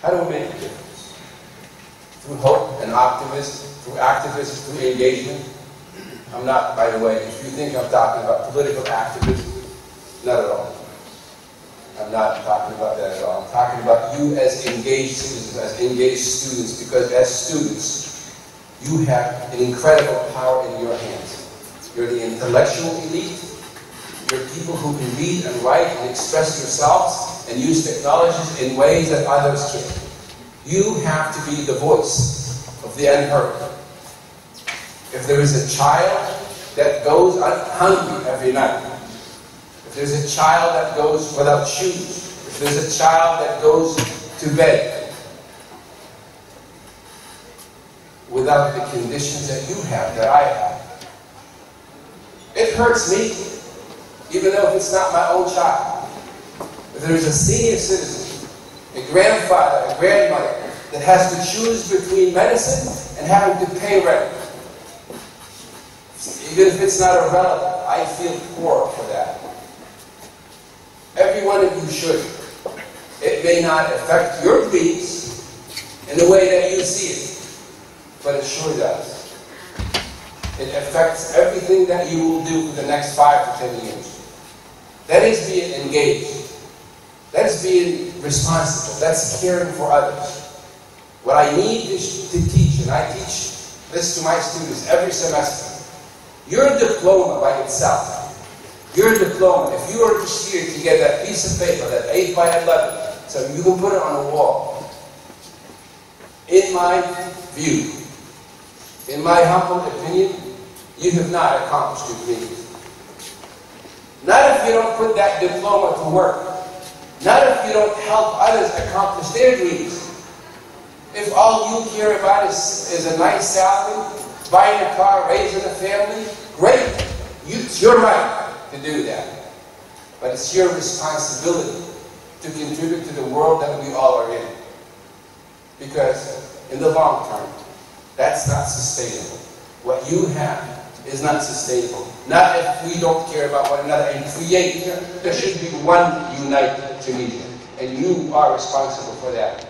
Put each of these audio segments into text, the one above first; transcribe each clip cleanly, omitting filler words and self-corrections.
How do we make a difference? Through hope and optimism, through activism, through engagement. I'm not, by the way, if you think I'm talking about political activism, not at all. I'm not talking about that at all. I'm talking about you as engaged citizens, as engaged students, because as students, you have an incredible power in your hands. You're the intellectual elite. You're people who can read and write and express yourselves and use technologies in ways that others can't. You have to be the voice of the unheard. If there is a child that goes hungry every night, if there's a child that goes without shoes, if there's a child that goes to bed without the conditions that you have, that I have, it hurts me, even though it's not my own child. If there's a senior citizen, a grandfather, a grandmother, that has to choose between medicine and having to pay rent, even if it's not a relative, I feel poor for that. Every one of you should. It may not affect your dreams in the way that you see it, but it sure does. It affects everything that you will do for the next 5 to 10 years. That is being engaged. That is being responsible. That's caring for others. What I need is to teach, and I teach this to my students every semester. Your diploma by itself, your diploma, if you are just here to get that piece of paper, that 8 by 11, so you can put it on a wall. In my view, in my humble opinion, you have not accomplished your dreams. Not if you don't put that diploma to work. Not if you don't help others accomplish their dreams. If all you care about is a nice salary, buying a car, raising a family, great. It's your right to do that. But it's your responsibility to contribute to the world that we all are in. Because in the long term, that's not sustainable. What you have is not sustainable. Not if we don't care about one another and create. There should be one united Tunisia. And you are responsible for that.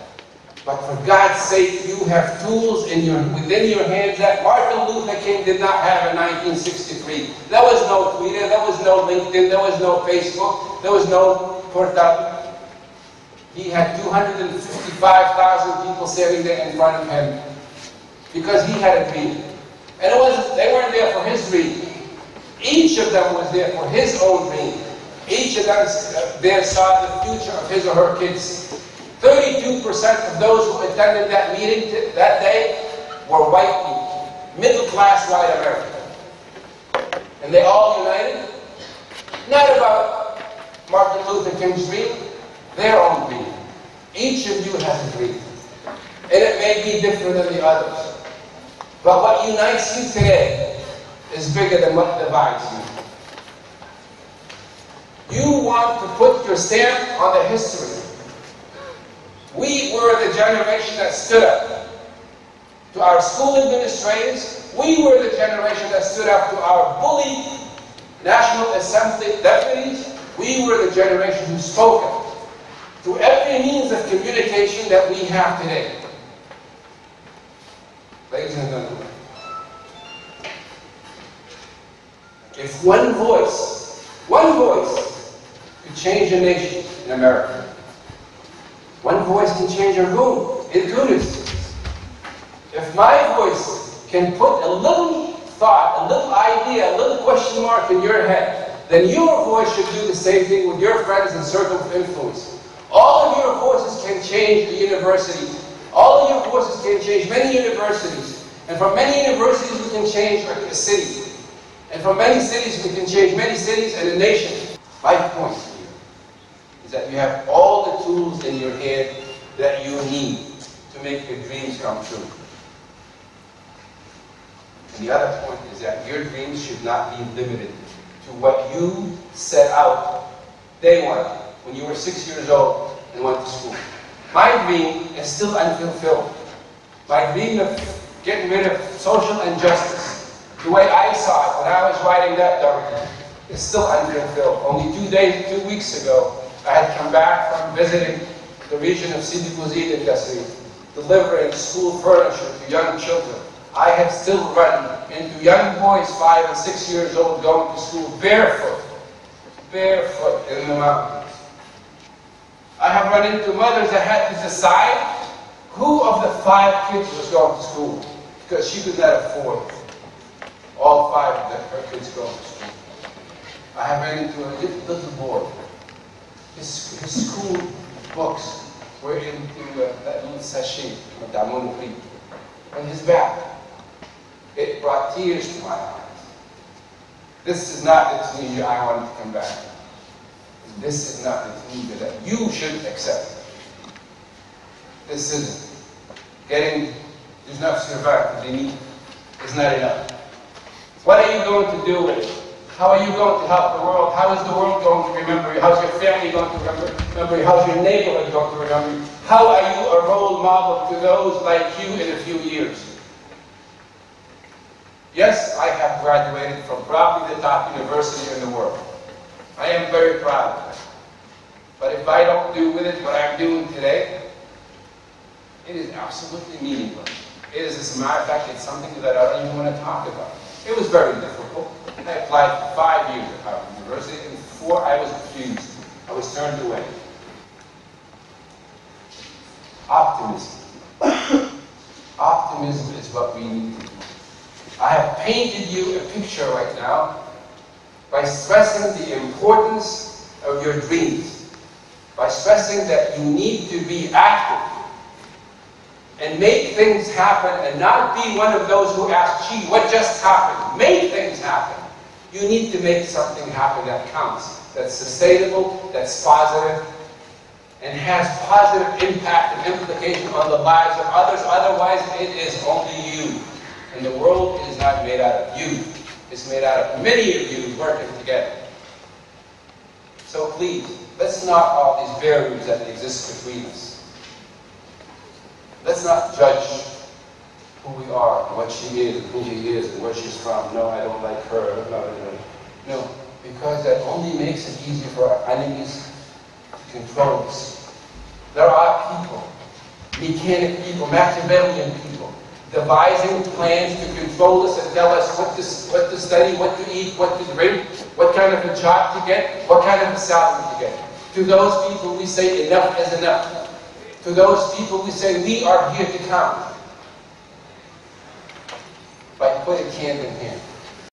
But for God's sake, you have tools within your hands that Martin Luther King did not have in 1963. There was no Twitter, there was no LinkedIn, there was no Facebook, there was no Portal. He had 255,000 people sitting there in front of him because he had a dream. And they weren't there for his dream. Each of them was there for his own dream. Each of them there saw the future of his or her kids. 32% of those who attended that meeting that day were white people, middle-class white Americans. And they all united, not about Martin Luther King's dream, their own dream. Each of you has a dream. And it may be different than the others. But what unites you today is bigger than what divides you. You want to put your stamp on the history. We were the generation that stood up to our school administrators. We were the generation that stood up to our bullied National Assembly deputies. We were the generation who spoke up through every means of communication that we have today. Ladies and gentlemen, if one voice could change a nation in America, one voice can change a room in Tunis. If my voice can put a little thought, a little idea, a little question mark in your head, then your voice should do the same thing with your friends and circle of influence. All of your voices can change a university. All of your voices can change many universities. And from many universities we can change a city. And from many cities we can change many cities and a nation. My point here is that you have all the tools in your head that you need to make your dreams come true. And the other point is that your dreams should not be limited to what you set out day one, when you were 6 years old and went to school. My dream is still unfulfilled. My dream of getting rid of social injustice, the way I saw it when I was writing that document, is still unfulfilled. Only 2 weeks ago, I had come back from visiting the region of Sidi Bouzid and Kasri, delivering school furniture to young children. I have still run into young boys 5 and 6 years old going to school barefoot in the mountains. I have run into mothers that had to decide who of the 5 kids was going to school because she could not afford all 5 of her kids going to school. I have run into a little boy. His school books were into that little sachet of Damon Creek on his back. It brought tears to my eyes. This is not the Tunisia I wanted to come back to. This is not the Tunisia that you should accept. This isn't. Getting 19 survivors to ENIT is not enough. What are you going to do with it? How are you going to help the world? How is the world going to remember you? How's your family going to remember you? How's your neighborhood going to remember you? How are you a role model to those like you in a few years? Yes, I have graduated from probably the top university in the world. I am very proud of it. But if I don't do with it what I'm doing today, it is absolutely meaningless. It is, as a matter of fact, it's something that I don't even want to talk about. It was very difficult. I applied for 5 years at Harvard University, and 4 I was refused. I was turned away. Optimism. Optimism is what we need to do. I have painted you a picture right now by stressing the importance of your dreams, by stressing that you need to be active and make things happen and not be one of those who ask, gee, what just happened? Make things happen. You need to make something happen that counts, that's sustainable, that's positive, and has positive impact and implication on the lives of others. Otherwise, it is only you. And the world is not made out of you. It's made out of many of you working together. So please, let's not all these barriers that exist between us. Let's not judge who we are, and what she is, and who he is, and where she's from. No, I don't like her. No, because that only makes it easier for our enemies to control us. There are people, mechanic people, Machiavellian people, devising plans to control us and tell us what to study, what to eat, what to drink, what kind of a job to get, what kind of a salary to get. To those people we say enough is enough. To those people we say we are here to count. By putting hand in hand.